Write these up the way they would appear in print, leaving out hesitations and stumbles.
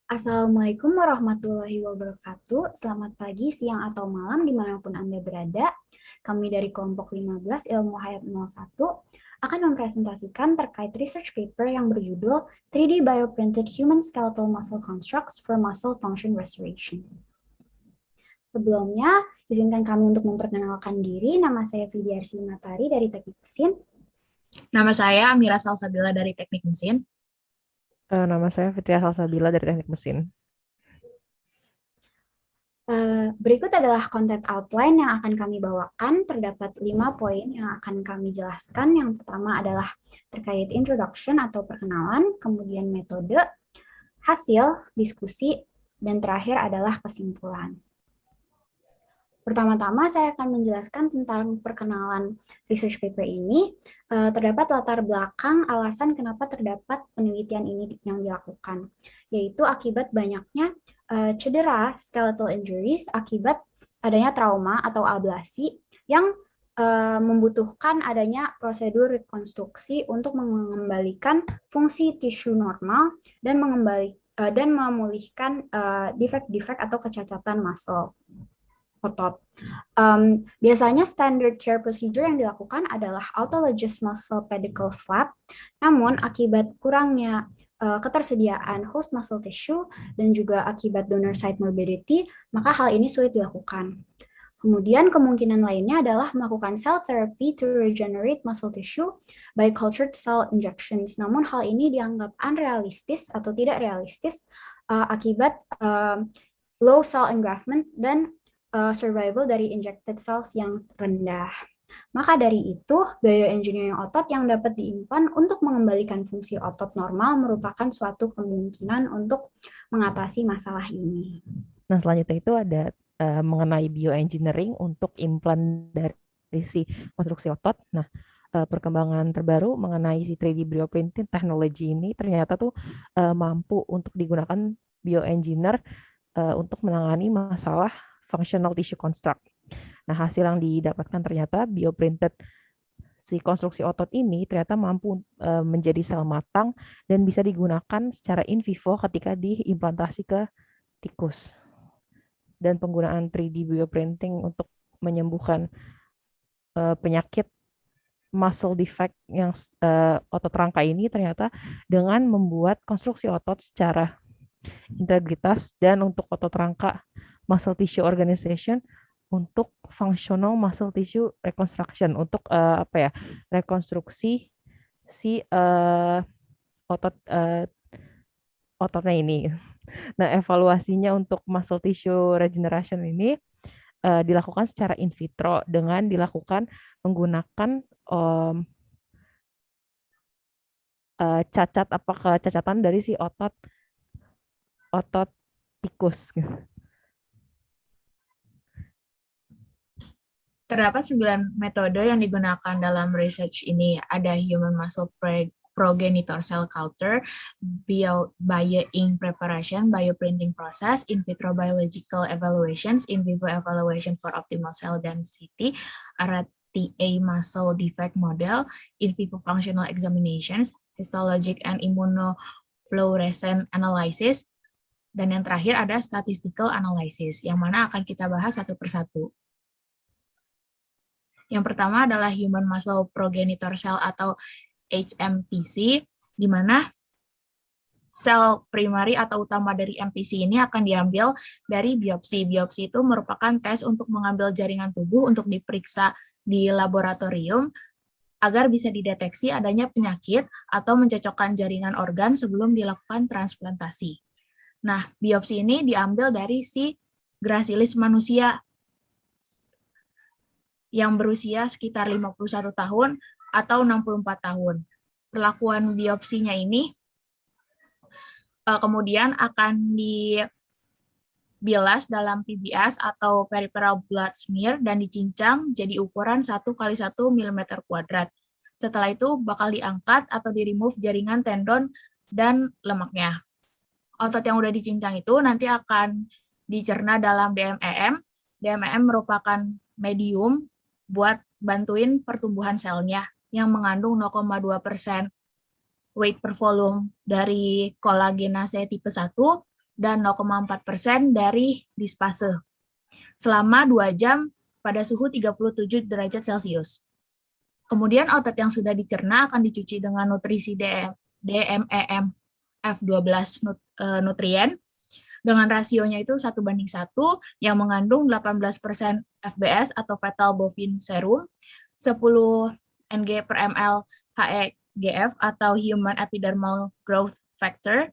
Assalamualaikum warahmatullahi wabarakatuh. Selamat pagi, siang, atau malam dimanapun Anda berada. Kami dari kelompok 15 Ilmu Hayat 01 akan mempresentasikan terkait research paper yang berjudul 3D Bioprinted Human Skeletal Muscle Constructs for Muscle Function Restoration. Sebelumnya, izinkan kami untuk memperkenalkan diri. Nama saya Fidyarsi Matari dari Teknik Mesin. Nama saya Amira Salsabila dari Teknik Mesin. Nama saya Fitria Salsabila dari Teknik Mesin. Berikut adalah content outline yang akan kami bawakan. Terdapat 5 poin yang akan kami jelaskan. Yang pertama adalah terkait introduction atau perkenalan, kemudian metode, hasil, diskusi, dan terakhir adalah kesimpulan. Pertama-tama saya akan menjelaskan tentang perkenalan research paper ini. Terdapat latar belakang alasan kenapa terdapat penelitian ini yang dilakukan, yaitu akibat banyaknya cedera skeletal injuries akibat adanya trauma atau ablasi yang membutuhkan adanya prosedur rekonstruksi untuk mengembalikan fungsi tisu normal dan memulihkan defek-defek atau kecacatan muscle otot. Biasanya standard care procedure yang dilakukan adalah autologous muscle pedicle flap, namun akibat kurangnya ketersediaan host muscle tissue dan juga akibat donor site morbidity, maka hal ini sulit dilakukan. Kemudian kemungkinan lainnya adalah melakukan cell therapy to regenerate muscle tissue by cultured cell injections. Namun hal ini dianggap unrealistis atau tidak realistis akibat low cell engraftment dan survival dari injected cells yang rendah. Maka dari itu, bioengineering otot yang dapat diimpan untuk mengembalikan fungsi otot normal merupakan suatu kemungkinan untuk mengatasi masalah ini. Nah, selanjutnya itu ada mengenai bioengineering untuk implan dari si konstruksi otot. Nah, perkembangan terbaru mengenai si 3D bioprinting teknologi ini ternyata tuh mampu untuk digunakan bioengineer untuk menangani masalah functional tissue construct. Nah, hasil yang didapatkan ternyata bioprinted si konstruksi otot ini ternyata mampu menjadi sel matang dan bisa digunakan secara in vivo ketika diimplantasi ke tikus. Dan penggunaan 3D bioprinting untuk menyembuhkan penyakit muscle defect yang otot rangka ini ternyata dengan membuat konstruksi otot secara integritas dan untuk otot rangka muscle tissue organization untuk functional muscle tissue reconstruction untuk rekonstruksi si ototnya ini. Nah, evaluasinya untuk muscle tissue regeneration ini dilakukan secara in vitro dengan dilakukan menggunakan kecacatan dari si otot tikus. Terdapat 9 metode yang digunakan dalam research ini. Ada human muscle progenitor cell culture, bio-ink preparation, bioprinting process, in vitro biological evaluations, in vivo evaluation for optimal cell density, RTA muscle defect model, in vivo functional examinations, histologic and immunofluorescent analysis, dan yang terakhir ada statistical analysis, yang mana akan kita bahas satu persatu. Yang pertama adalah human muscle progenitor cell atau HMPC, di mana sel primari atau utama dari MPC ini akan diambil dari biopsi. Biopsi itu merupakan tes untuk mengambil jaringan tubuh untuk diperiksa di laboratorium agar bisa dideteksi adanya penyakit atau mencocokkan jaringan organ sebelum dilakukan transplantasi. Nah, biopsi ini diambil dari si gracilis manusia yang berusia sekitar 51 tahun atau 64 tahun. Perlakuan biopsinya ini kemudian akan dibilas dalam PBS atau peripheral blood smear dan dicincang jadi ukuran 1 kali 1 mm kuadrat. Setelah itu bakal diangkat atau di-remove jaringan tendon dan lemaknya. Otot yang udah dicincang itu nanti akan dicerna dalam DMEM. DMEM merupakan medium buat bantuin pertumbuhan selnya yang mengandung 0,2% weight per volume dari kolagenase tipe 1 dan 0,4% dari dispase selama 2 jam pada suhu 37 derajat Celcius. Kemudian otot yang sudah dicerna akan dicuci dengan nutrisi DMEM F12 nutrien dengan rasionya itu 1:1 yang mengandung 18% FBS atau fetal bovine serum, 10 Ng per ml HEGF atau human epidermal growth factor,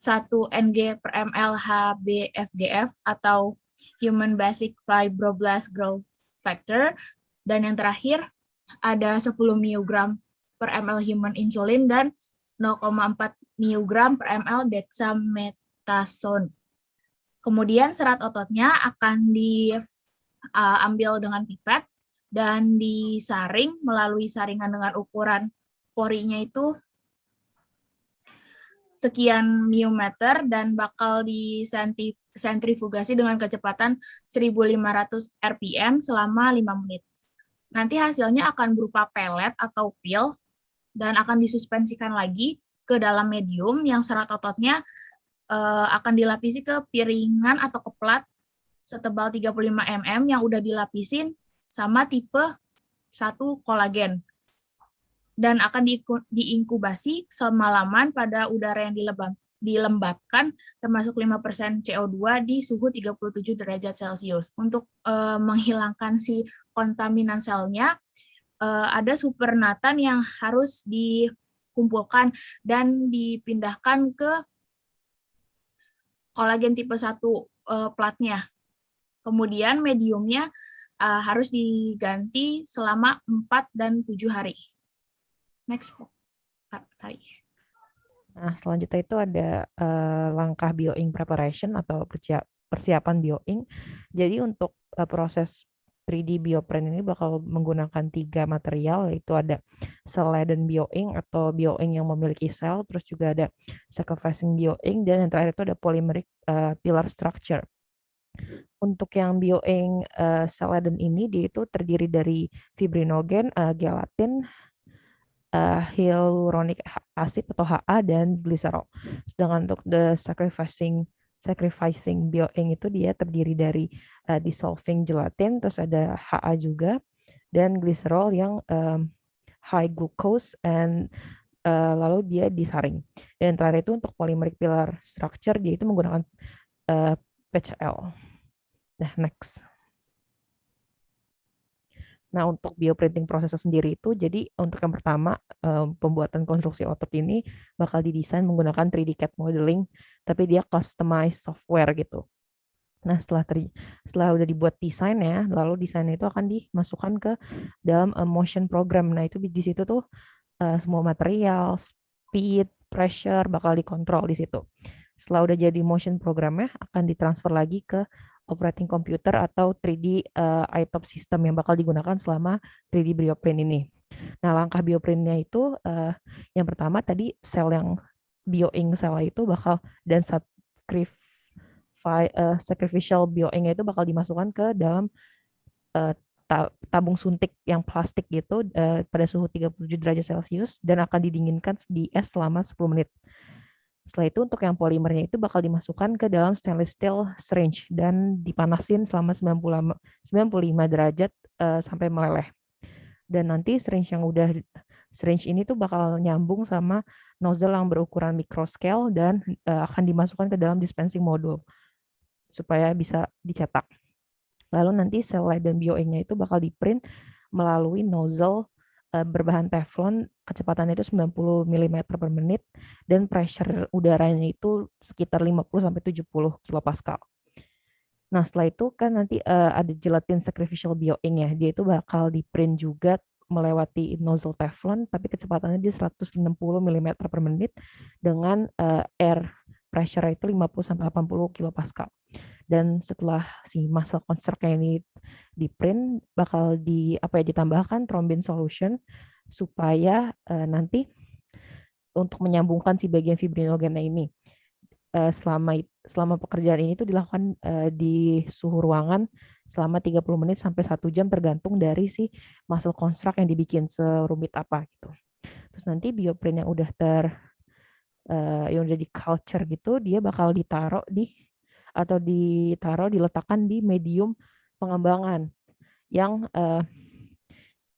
1 Ng per ml HBFGF atau human basic fibroblast growth factor, dan yang terakhir ada 10 mg per ml human insulin dan 0,4 mg per ml dexamethasone. Kemudian serat ototnya akan diambil dengan pipet dan disaring melalui saringan dengan ukuran porinya itu sekian miometer dan bakal disentrifugasi dengan kecepatan 1.500 rpm selama 5 menit. Nanti hasilnya akan berupa pelet atau pil dan akan disuspensikan lagi ke dalam medium yang serat ototnya akan dilapisi ke piringan atau ke plat setebal 35 mm yang udah dilapisin sama tipe 1 kolagen. Dan akan diinkubasi semalaman pada udara yang dilembabkan termasuk 5% CO2 di suhu 37 derajat Celcius. Untuk menghilangkan si kontaminan selnya, ada supernatan yang harus dikumpulkan dan dipindahkan ke kolagen tipe 1 platnya. Kemudian mediumnya harus diganti selama 4 dan 7 hari. Next, Tari. Nah, selanjutnya itu ada langkah bioink preparation atau persiapan bioink. Jadi untuk proses 3D bioprint ini bakal menggunakan 3 material, yaitu ada cell-laden bioink atau bioink yang memiliki sel, terus juga ada sacrificing bioink, dan yang terakhir itu ada polymeric pillar structure. Untuk yang bioink cell-laden ini, dia itu terdiri dari fibrinogen, gelatin, hyaluronic acid atau HA, dan glycerol. Sedangkan untuk the sacrificing bioink itu dia terdiri dari dissolving gelatin, terus ada HA juga, dan glycerol yang high glucose, and lalu dia disaring. Dan terakhir itu untuk polymeric pillar structure, dia itu menggunakan PCL. Nah, next. Nah, untuk bioprinting prosesnya sendiri itu, jadi untuk yang pertama, pembuatan konstruksi otot ini bakal didesain menggunakan 3D CAD modeling, tapi dia customized software gitu. Nah, setelah udah dibuat desainnya, lalu desainnya itu akan dimasukkan ke dalam motion program. Nah, itu di situ tuh semua material, speed, pressure bakal dikontrol di situ. Setelah udah jadi motion programnya, akan ditransfer lagi ke operating computer atau 3D iTop system yang bakal digunakan selama 3D bioprint ini. Nah, langkah bioprintnya itu yang pertama tadi sel yang bioink sel itu bakal, dan sacrificial bioink itu bakal dimasukkan ke dalam tabung suntik yang plastik gitu pada suhu 37 derajat Celcius dan akan didinginkan di es selama 10 menit. Setelah itu untuk yang polimernya itu bakal dimasukkan ke dalam stainless steel syringe dan dipanasin selama 95 derajat sampai meleleh. Dan nanti syringe ini tuh bakal nyambung sama nozzle yang berukuran microscale dan akan dimasukkan ke dalam dispensing module supaya bisa dicetak. Lalu nanti cell-laden bioinknya itu bakal diprint melalui nozzle berbahan teflon, kecepatannya itu 90 mm per menit, dan pressure udaranya itu sekitar 50-70 kilopascal. Nah, setelah itu kan nanti ada gelatin sacrificial bioink ya, dia itu bakal diprint juga melewati nozzle teflon, tapi kecepatannya di 160 mm per menit dengan air pressure itu 50-80 kilopascal. Dan setelah si muscle construct-nya ini di-print, bakal ditambahkan thrombin solution supaya nanti untuk menyambungkan si bagian fibrinogennya ini. Selama pekerjaan ini tuh dilakukan di suhu ruangan selama 30 menit sampai 1 jam tergantung dari si muscle construct yang dibikin serumit apa gitu. Terus nanti bioprint yang udah yang udah di culture gitu, dia bakal diletakkan di medium pengembangan yang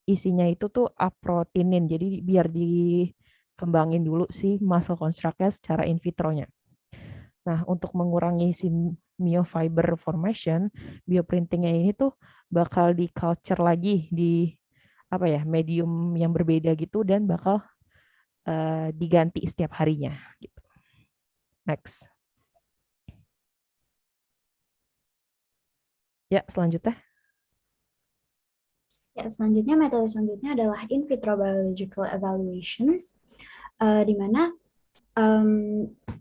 isinya itu tuh aprotinin. Jadi biar dikembangin dulu si muscle construct-nya secara in vitronya. Nah, untuk mengurangi si myofiber formation, bioprintingnya ini tuh bakal di culture lagi di apa ya, medium yang berbeda gitu dan bakal diganti setiap harinya gitu. Next. Ya, selanjutnya. Ya, selanjutnya metode selanjutnya adalah in vitro biological evaluations, di mana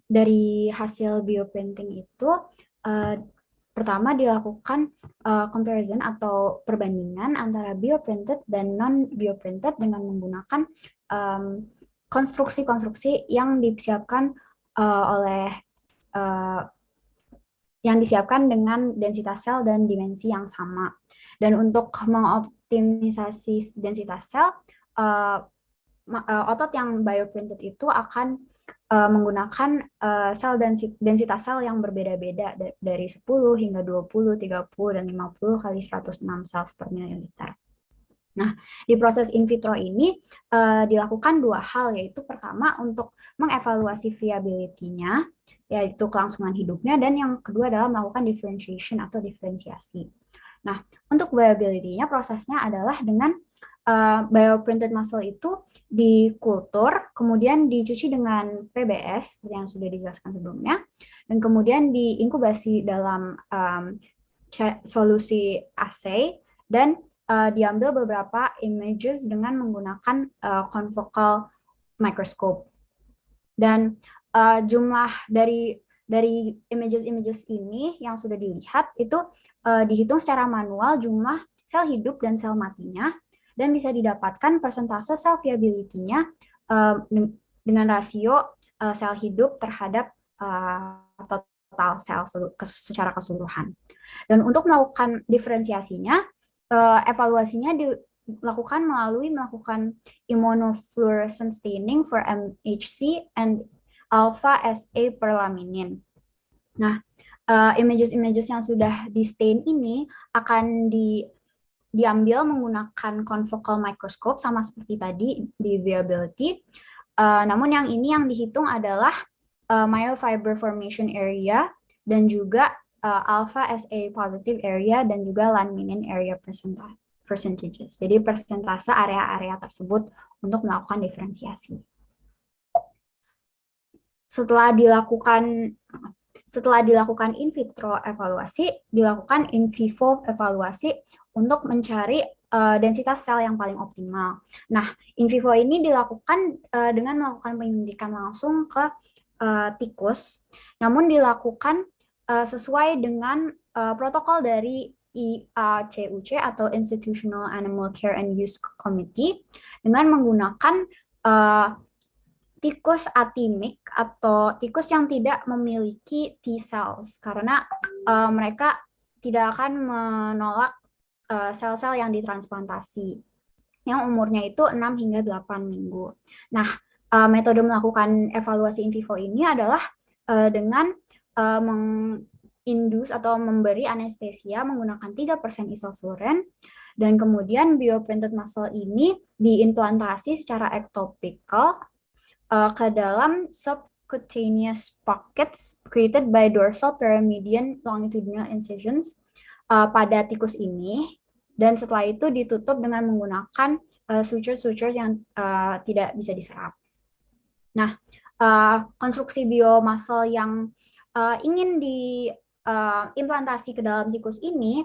dari hasil bioprinting itu pertama dilakukan comparison atau perbandingan antara bioprinted dan non bioprinted dengan menggunakan konstruksi-konstruksi yang disiapkan oleh yang disiapkan dengan densitas sel dan dimensi yang sama. Dan untuk mengoptimisasi densitas sel, otot yang bioprinted itu akan menggunakan densitas sel yang berbeda-beda dari 10 hingga 20, 30, dan 50 kali 106 sel per mililiter. Nah, di proses in vitro ini dilakukan dua hal, yaitu pertama untuk mengevaluasi viability-nya, yaitu kelangsungan hidupnya, dan yang kedua adalah melakukan differentiation atau diferensiasi. Nah, untuk viability-nya prosesnya adalah dengan bioprinted muscle itu dikultur, kemudian dicuci dengan PBS, seperti yang sudah dijelaskan sebelumnya, dan kemudian diinkubasi dalam solusi assay, dan diambil beberapa images dengan menggunakan confocal microscope. Dan jumlah dari images ini yang sudah dilihat itu dihitung secara manual jumlah sel hidup dan sel matinya, dan bisa didapatkan persentase sel viability-nya dengan rasio sel hidup terhadap total sel secara keseluruhan. Dan untuk melakukan diferensiasinya, evaluasinya dilakukan melakukan immunofluorescence staining for MHC and alpha SA per laminin. Nah, images yang sudah di stain ini akan diambil menggunakan confocal microscope sama seperti tadi di viability. Namun yang ini yang dihitung adalah myofiber formation area dan juga alpha SA positive area dan juga laminin area percentages. Jadi persentase area-area tersebut untuk melakukan diferensiasi. Setelah dilakukan in vitro evaluasi, dilakukan in vivo evaluasi untuk mencari densitas sel yang paling optimal. Nah, in vivo ini dilakukan dengan melakukan penyuntikan langsung ke tikus, namun dilakukan sesuai dengan protokol dari IACUC atau Institutional Animal Care and Use Committee dengan menggunakan tikus atimik atau tikus yang tidak memiliki T-cells karena mereka tidak akan menolak sel-sel yang ditransplantasi yang umurnya itu 6 hingga 8 minggu. Nah, metode melakukan evaluasi in vivo ini adalah dengan mengindus atau memberi anestesia menggunakan 3% isofluoren, dan kemudian bioprinted muscle ini diimplantasi secara ectopical ke dalam subcutaneous pockets created by dorsal perimedian longitudinal incisions pada tikus ini, dan setelah itu ditutup dengan menggunakan sutures yang tidak bisa diserap. Nah, konstruksi biomuscle yang ingin diimplantasi ke dalam tikus ini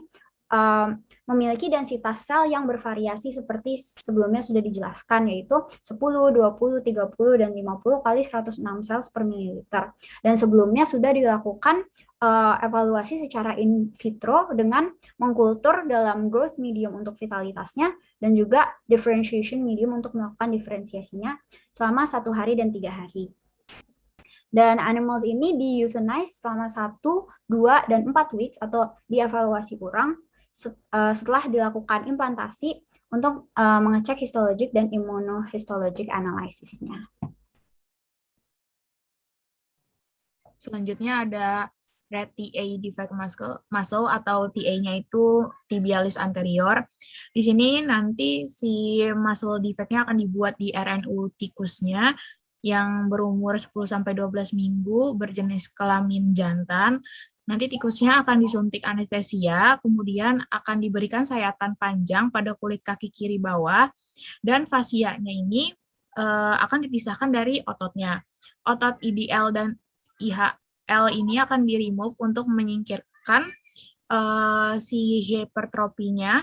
memiliki densitas sel yang bervariasi seperti sebelumnya sudah dijelaskan, yaitu 10, 20, 30, dan 50 kali 106 sel per mililiter. Dan sebelumnya sudah dilakukan evaluasi secara in vitro dengan mengkultur dalam growth medium untuk vitalitasnya dan juga differentiation medium untuk melakukan diferensiasinya selama 1 hari dan 3 hari. Dan animals ini di-euthanize selama 1, 2, dan 4 weeks atau dievaluasi ulang setelah dilakukan implantasi untuk mengecek histologik dan immunohistologic analysisnya. Selanjutnya ada red TA defect muscle atau TA-nya itu tibialis anterior. Di sini nanti si muscle defect-nya akan dibuat di RNU tikusnya yang berumur 10-12 minggu, berjenis kelamin jantan. Nanti tikusnya akan disuntik anestesia, kemudian akan diberikan sayatan panjang pada kulit kaki kiri bawah, dan fasianya ini akan dipisahkan dari ototnya. Otot IDL dan IHL ini akan di-remove untuk menyingkirkan si hipertrofinya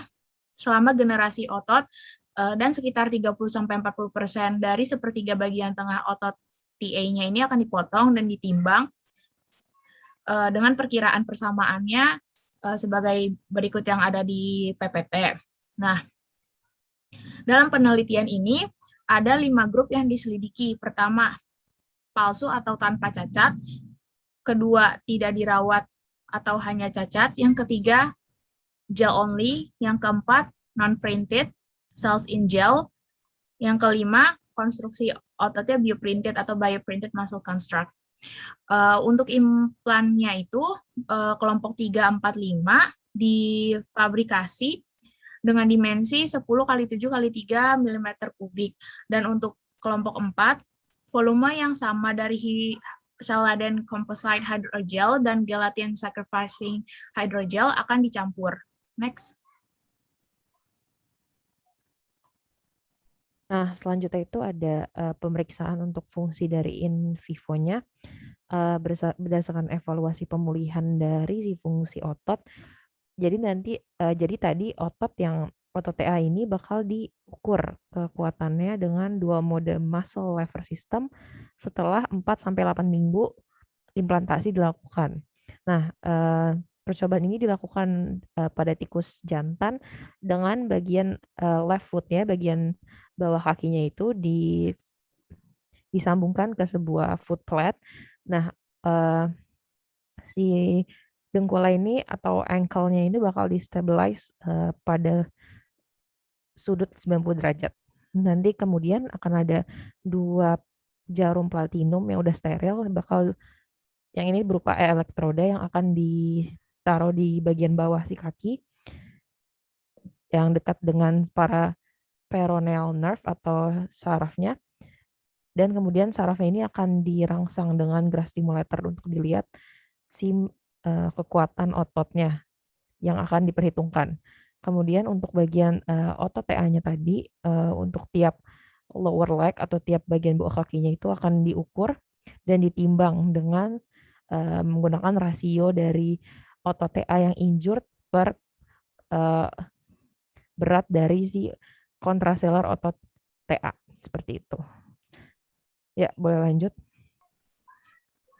selama generasi otot, dan sekitar 30-40% dari sepertiga bagian tengah otot TA-nya ini akan dipotong dan ditimbang dengan perkiraan persamaannya sebagai berikut yang ada di PPT. Nah, dalam penelitian ini ada 5 grup yang diselidiki. Pertama, palsu atau tanpa cacat. Kedua, tidak dirawat atau hanya cacat. Yang ketiga, gel only. Yang keempat, non-printed, cells in gel. Yang kelima, konstruksi ototnya bioprinted atau bioprinted muscle construct. Untuk implannya itu kelompok 3, 4, 5 difabrikasi dengan dimensi 10 x 7 x 3 mm kubik. Dan untuk kelompok 4, volume yang sama dari Celadene composite hydrogel dan gelatin sacrificing hydrogel akan dicampur. Next. Nah, selanjutnya itu ada pemeriksaan untuk fungsi dari in vivo-nya berdasarkan evaluasi pemulihan dari si fungsi otot. Jadi tadi otot TA ini bakal diukur kekuatannya dengan 2 mode muscle lever system setelah 4-8 minggu implantasi dilakukan. Nah, percobaan ini dilakukan pada tikus jantan dengan bagian left foot-nya, bagian bawah kakinya itu disambungkan ke sebuah foot plate. Nah, si dengkula ini atau ankle-nya ini bakal di-stabilize pada sudut 90 derajat. Nanti kemudian akan ada 2 jarum platinum yang udah steril, yang ini berupa elektroda yang akan ditaruh di bagian bawah si kaki yang dekat dengan para peroneal nerve atau sarafnya. Dan kemudian sarafnya ini akan dirangsang dengan Gras stimulator untuk dilihat si kekuatan ototnya yang akan diperhitungkan. Kemudian untuk bagian otot TA-nya tadi, untuk tiap lower leg atau tiap bagian bawah kakinya itu akan diukur dan ditimbang dengan menggunakan rasio dari otot TA yang injured per berat dari si kontraselular otot TA. Seperti itu. Ya, boleh lanjut.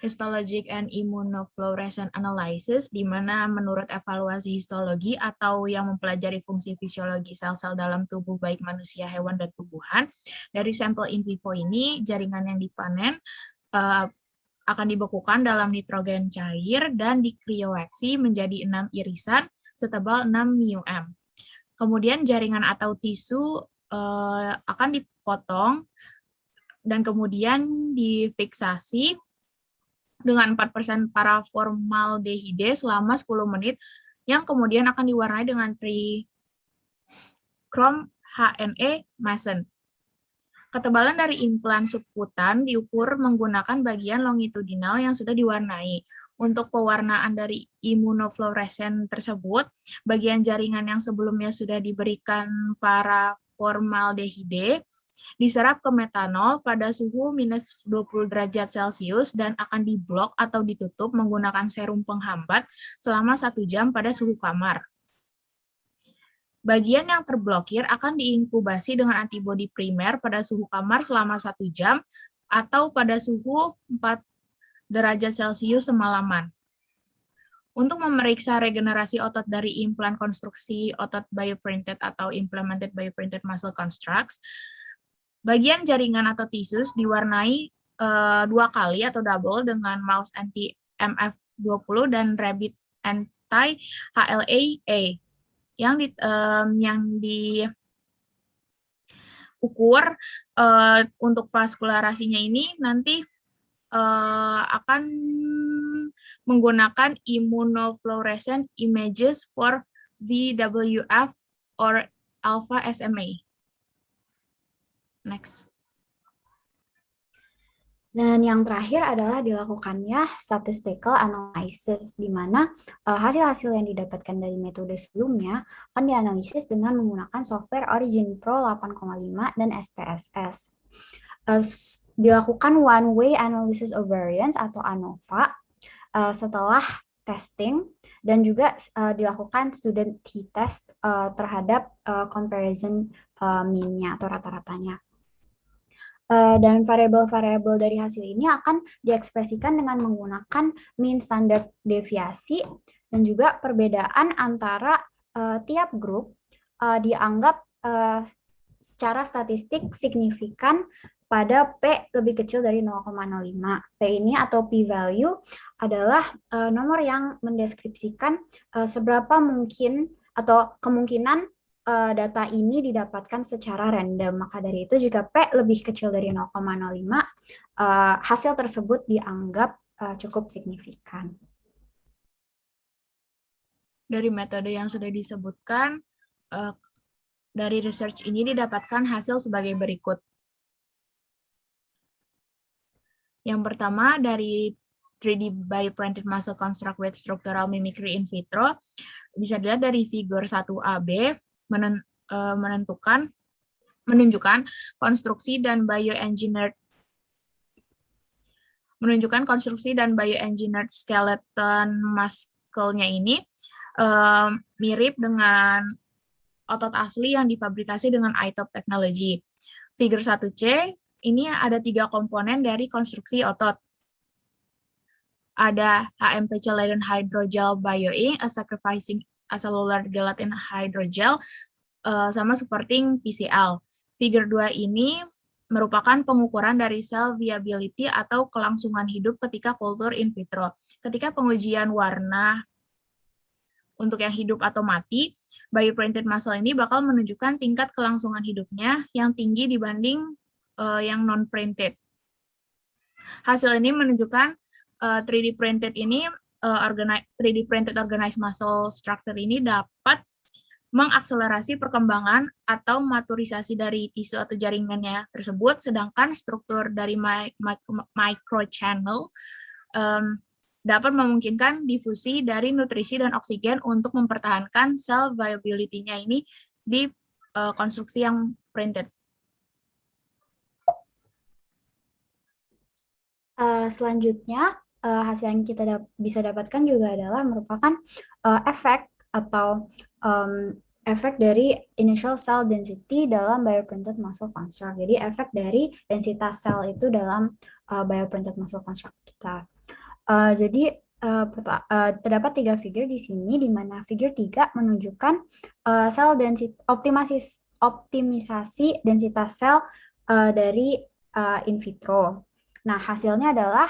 Histologic and immunofluorescent analysis, di mana menurut evaluasi histologi atau yang mempelajari fungsi fisiologi sel-sel dalam tubuh baik manusia, hewan, dan tumbuhan, dari sampel in vivo ini, jaringan yang dipanen akan dibekukan dalam nitrogen cair dan dikrioeksi menjadi 6 irisan setebal 6 μm. Kemudian jaringan atau tisu akan dipotong dan kemudian difiksasi dengan 4% paraformaldehide selama 10 menit yang kemudian akan diwarnai dengan trichrome HNE Mason. Ketebalan dari implan subkutan diukur menggunakan bagian longitudinal yang sudah diwarnai. Untuk pewarnaan dari imunofluoresen tersebut, bagian jaringan yang sebelumnya sudah diberikan paraformaldehide diserap ke metanol pada suhu minus 20 derajat Celcius dan akan diblok atau ditutup menggunakan serum penghambat selama 1 jam pada suhu kamar. Bagian yang terblokir akan diinkubasi dengan antibodi primer pada suhu kamar selama 1 jam atau pada suhu 4 derajat Celcius semalaman. Untuk memeriksa regenerasi otot dari implan konstruksi otot bioprinted atau implemented bioprinted muscle constructs, bagian jaringan atau tisus diwarnai 2 kali atau double dengan mouse anti-MF20 dan rabbit anti-HLA-A. Yang diukur untuk vaskularasinya ini nanti akan menggunakan immunofluorescent images for VWF or alpha SMA. Next. Dan yang terakhir adalah dilakukannya statistical analysis, di mana hasil-hasil yang didapatkan dari metode sebelumnya akan dianalisis dengan menggunakan software Origin Pro 8,5 dan SPSS. Dilakukan one-way analysis of variance atau ANOVA setelah testing, dan juga dilakukan student t-test terhadap comparison mean-nya atau rata-ratanya. Dan variabel-variabel dari hasil ini akan diekspresikan dengan menggunakan mean standard deviasi, dan juga perbedaan antara tiap grup dianggap secara statistik signifikan pada P lebih kecil dari 0,05. P ini atau p-value adalah nomor yang mendeskripsikan seberapa mungkin atau kemungkinan data ini didapatkan secara random. Maka dari itu jika P lebih kecil dari 0,05, hasil tersebut dianggap cukup signifikan. Dari metode yang sudah disebutkan, dari research ini didapatkan hasil sebagai berikut. Yang pertama, dari 3D bioprinted muscle construct with structural mimicry in vitro, bisa dilihat dari figur 1AB, menunjukkan konstruksi dan bioengineered skeleton muscle-nya ini mirip dengan otot asli yang difabrikasi dengan iTop technology. Figur 1C ini ada 3 komponen dari konstruksi otot. Ada HMPC-laden hydrogel bioink, a sacrificing a cellular gelatin hydrogel, sama supporting PCL. Figur 2 ini merupakan pengukuran dari cell viability atau kelangsungan hidup ketika kultur in vitro. Ketika pengujian warna untuk yang hidup atau mati, bioprinted muscle ini bakal menunjukkan tingkat kelangsungan hidupnya yang tinggi dibanding yang non-printed. Hasil ini menunjukkan 3D printed organized muscle structure ini dapat mengakselerasi perkembangan atau maturisasi dari tisu atau jaringannya tersebut, sedangkan struktur dari microchannel dapat memungkinkan difusi dari nutrisi dan oksigen untuk mempertahankan cell viability-nya ini di konstruksi yang printed. Selanjutnya, hasil yang kita bisa dapatkan juga adalah merupakan efek atau efek dari initial cell density dalam bioprinted muscle construct. Jadi efek dari densitas sel itu dalam bioprinted muscle construct kita. Jadi terdapat 3 figur di sini, di mana figur 3 menunjukkan sel density optimisasi densitas sel dari in vitro. Nah, hasilnya adalah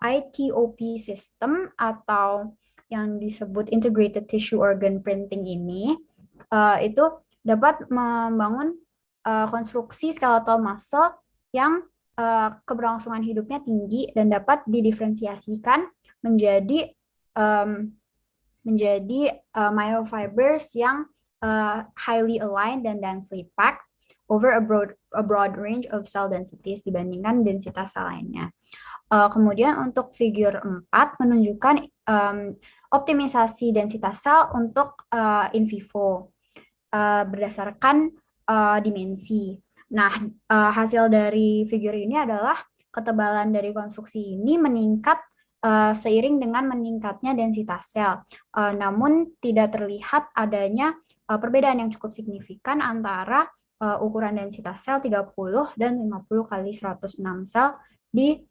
ITOP system atau yang disebut integrated tissue organ printing ini itu dapat membangun konstruksi skeletal muscle yang keberlangsungan hidupnya tinggi dan dapat didiferensiasikan menjadi myofibers yang highly aligned dan densely packed over a broad range of cell densities dibandingkan densitas sel lainnya. Kemudian untuk figur 4 menunjukkan optimisasi densitas sel untuk in vivo berdasarkan dimensi. Nah, hasil dari figur ini adalah ketebalan dari konstruksi ini meningkat seiring dengan meningkatnya densitas sel. Namun tidak terlihat adanya perbedaan yang cukup signifikan antara ukuran densitas sel 30 dan 50 kali 106 sel di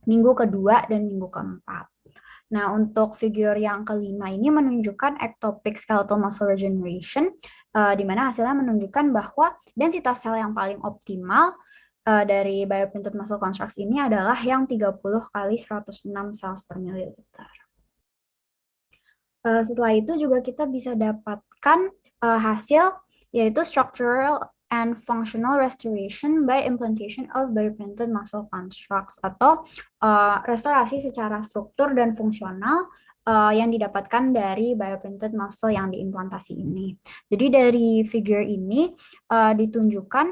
minggu kedua dan minggu keempat. Nah, untuk figur yang kelima ini menunjukkan ectopic skeletal muscle regeneration, di mana hasilnya menunjukkan bahwa densitas sel yang paling optimal dari bioprinted muscle constructs ini adalah yang 30 kali 106 cells per mililiter. Setelah itu juga kita bisa dapatkan hasil yaitu structural and functional restoration by implantation of bioprinted muscle constructs, atau restorasi secara struktur dan fungsional yang didapatkan dari bioprinted muscle yang diimplantasi ini. Jadi dari figure ini ditunjukkan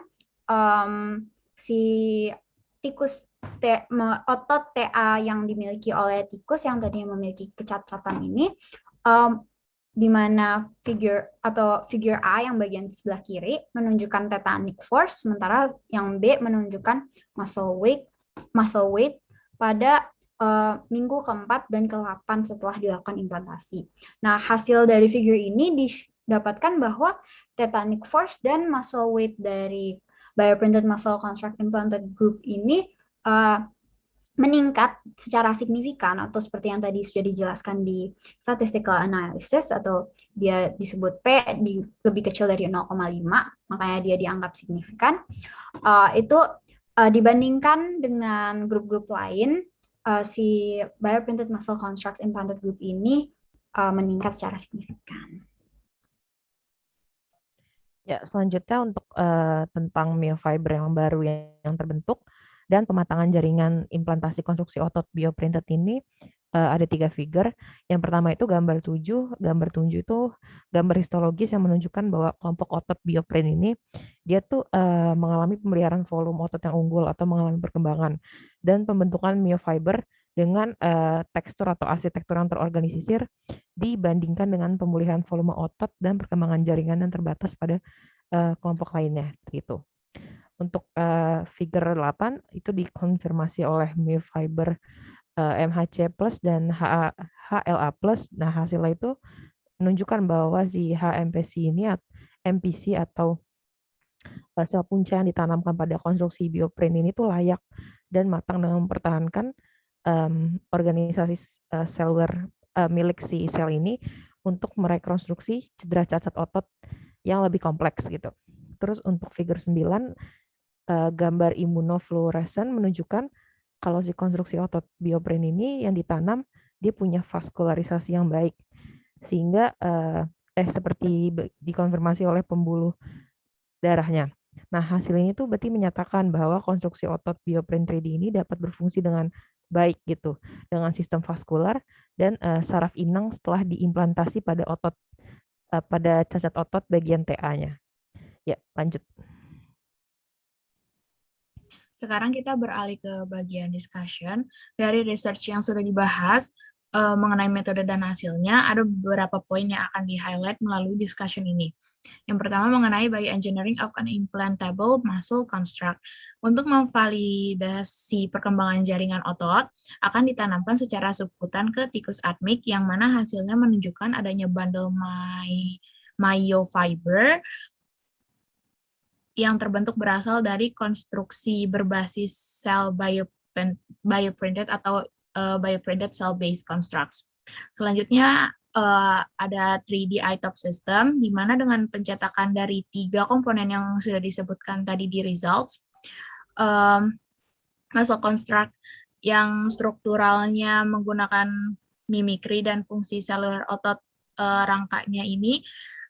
si tikus otot TA yang dimiliki oleh tikus yang tadinya memiliki kecacatan ini, di mana figure A yang bagian sebelah kiri menunjukkan tetanic force, sementara yang B menunjukkan muscle weight pada minggu ke-4 dan ke-8 setelah dilakukan implantasi. Nah, hasil dari figure ini didapatkan bahwa tetanic force dan muscle weight dari bioprinted muscle construct implanted group ini meningkat secara signifikan, atau seperti yang tadi sudah dijelaskan di statistical analysis, atau dia disebut P lebih kecil dari 0,5, makanya dia dianggap signifikan. Itu dibandingkan dengan grup-grup lain, si bioprinted muscle constructs implanted group ini meningkat secara signifikan. Ya, selanjutnya untuk tentang myofiber yang baru yang terbentuk dan pematangan jaringan implantasi konstruksi otot bioprinted ini ada 3 figure. Yang pertama itu gambar 7. Gambar 7 itu gambar histologis yang menunjukkan bahwa kelompok otot bioprint ini dia tuh mengalami pemeliharaan volume otot yang unggul atau mengalami perkembangan dan pembentukan myofiber dengan tekstur atau arsitektur yang terorganisir dibandingkan dengan pemulihan volume otot dan perkembangan jaringan yang terbatas pada kelompok lainnya gitu. Untuk figure 8 itu dikonfirmasi oleh myofiber MHC plus dan HLA plus. Nah, hasilnya itu menunjukkan bahwa si MPC atau sel punca yang ditanamkan pada konstruksi bioprint ini tuh layak dan matang dengan mempertahankan organisasi seluler milik si sel ini untuk merekonstruksi cedera cacat otot yang lebih kompleks gitu. Terus untuk figure 9, gambar imunofluorescen menunjukkan kalau si konstruksi otot bioprint ini yang ditanam dia punya vaskularisasi yang baik sehingga seperti dikonfirmasi oleh pembuluh darahnya. Nah, hasil ini tuh berarti menyatakan bahwa konstruksi otot bioprint 3D ini dapat berfungsi dengan baik gitu dengan sistem vaskular dan saraf inang setelah diimplantasi pada pada cacat otot bagian TA-nya. Ya, lanjut. Sekarang kita beralih ke bagian discussion. Dari research yang sudah dibahas mengenai metode dan hasilnya, ada beberapa poin yang akan di-highlight melalui discussion ini. Yang pertama mengenai bioengineering of an implantable muscle construct. Untuk memvalidasi perkembangan jaringan otot, akan ditanamkan secara subkutan ke tikus admik, yang mana hasilnya menunjukkan adanya bundle myofiber yang terbentuk berasal dari konstruksi berbasis sel bioprinted atau bioprinted cell-based constructs. Selanjutnya ada 3D iTop system, di mana dengan pencetakan dari 3 komponen yang sudah disebutkan tadi di results, muscle construct yang strukturalnya menggunakan mimikri dan fungsi seluler otot rangkanya ini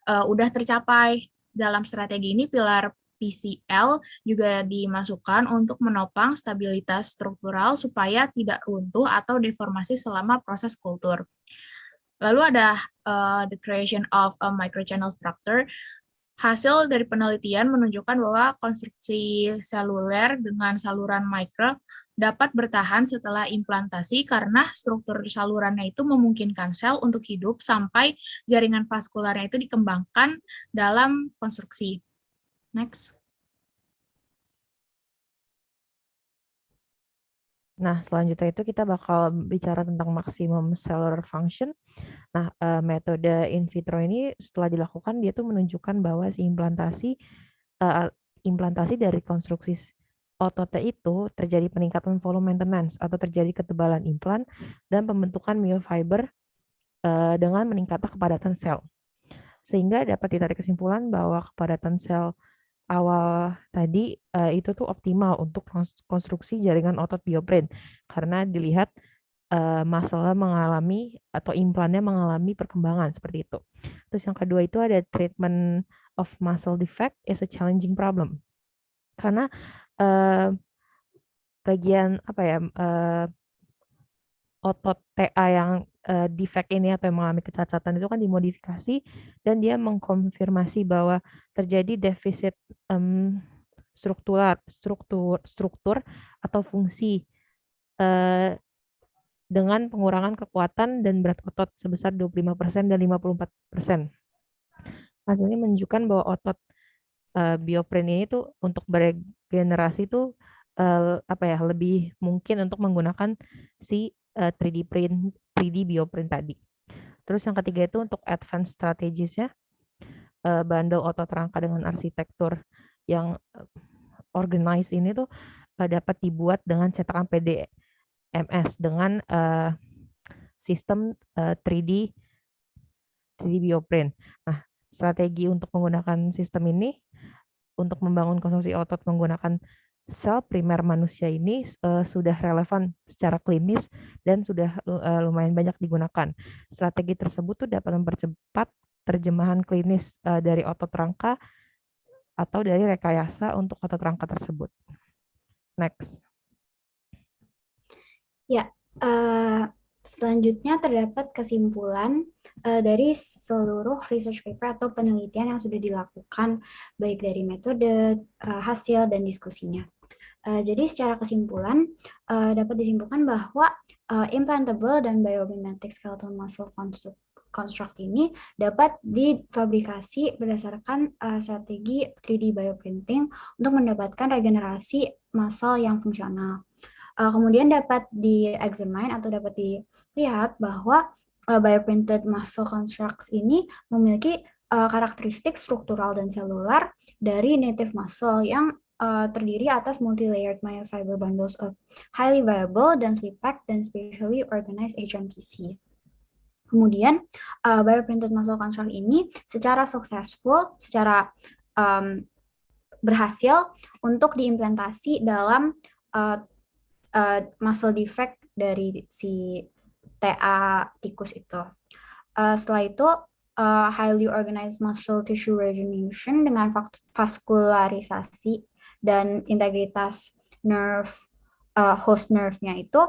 udah tercapai. Dalam strategi ini, pilar PCL juga dimasukkan untuk menopang stabilitas struktural supaya tidak runtuh atau deformasi selama proses kultur. Lalu ada the creation of a microchannel structure. Hasil dari penelitian menunjukkan bahwa konstruksi seluler dengan saluran mikro dapat bertahan setelah implantasi karena struktur salurannya itu memungkinkan sel untuk hidup sampai jaringan vaskularnya itu dikembangkan dalam konstruksi. Next. Nah, selanjutnya itu kita bakal bicara tentang maximum cellular function. Nah, metode in vitro ini setelah dilakukan dia tuh menunjukkan bahwa si implantasi dari konstruksi ototnya itu terjadi peningkatan volume maintenance atau terjadi ketebalan implan dan pembentukan myofiber dengan meningkatnya kepadatan sel. Sehingga dapat ditarik kesimpulan bahwa kepadatan sel awal tadi itu tuh optimal untuk konstruksi jaringan otot bioprint karena dilihat masalah mengalami atau implannya mengalami perkembangan seperti itu. Terus yang kedua itu ada treatment of muscle defect is a challenging problem. Karena eh, bagian apa ya, otot TA yang defect ini atau yang mengalami kecacatan itu kan dimodifikasi dan dia mengkonfirmasi bahwa terjadi defisit struktur atau fungsi eh, dengan pengurangan kekuatan dan berat otot sebesar 25% dan 54%. Hasilnya menunjukkan bahwa otot bioprint ini tuh untuk beregenerasi tuh apa ya, lebih mungkin untuk menggunakan si 3D bioprint tadi. Terus yang ketiga itu untuk advance strategies-nya, bundle otot rangka dengan arsitektur yang organized ini tuh dapat dibuat dengan cetakan PDMS dengan sistem 3D bioprint. Nah, strategi untuk menggunakan sistem ini untuk membangun konstruksi otot menggunakan sel primer manusia ini sudah relevan secara klinis dan sudah lumayan banyak digunakan. Strategi tersebut tuh dapat mempercepat terjemahan klinis dari otot rangka atau dari rekayasa untuk otot rangka tersebut. Next. Ya, selanjutnya terdapat kesimpulan dari seluruh research paper atau penelitian yang sudah dilakukan, baik dari metode, hasil, dan diskusinya. Jadi secara kesimpulan, dapat disimpulkan bahwa implantable dan biomimetic skeletal muscle construct ini dapat difabrikasi berdasarkan strategi 3D bioprinting untuk mendapatkan regenerasi muscle yang fungsional. Kemudian dapat di-examine atau dapat dilihat bahwa bioprinted muscle constructs ini memiliki karakteristik struktural dan selular dari native muscle yang terdiri atas multi-layered myofiber bundles of highly viable, densely packed, dan spatially organized HMTCs. Kemudian, bioprinted muscle construct ini secara successful, secara berhasil untuk diimplementasi dalam muscle defect dari si TA tikus itu. Setelah itu, highly organized muscle tissue regeneration dengan vaskularisasi dan integritas nerve, host nerve-nya itu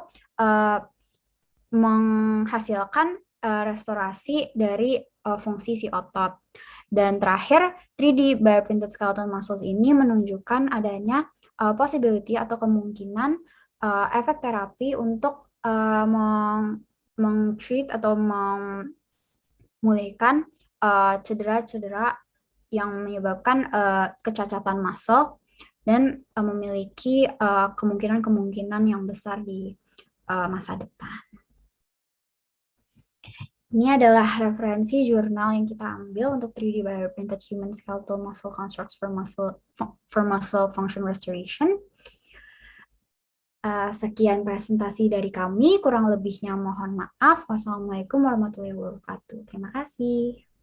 menghasilkan restorasi dari fungsi si otot. Dan terakhir, 3D bioprinted skeletal muscles ini menunjukkan adanya possibility atau kemungkinan efek terapi untuk meng-treat atau memulihkan cedera-cedera yang menyebabkan kecacatan muscle dan memiliki kemungkinan-kemungkinan yang besar di masa depan. Ini adalah referensi jurnal yang kita ambil untuk 3D bioprinted human skeletal muscle constructs for muscle function restoration. Sekian presentasi dari kami, kurang lebihnya mohon maaf. Wassalamualaikum warahmatullahi wabarakatuh. Terima kasih.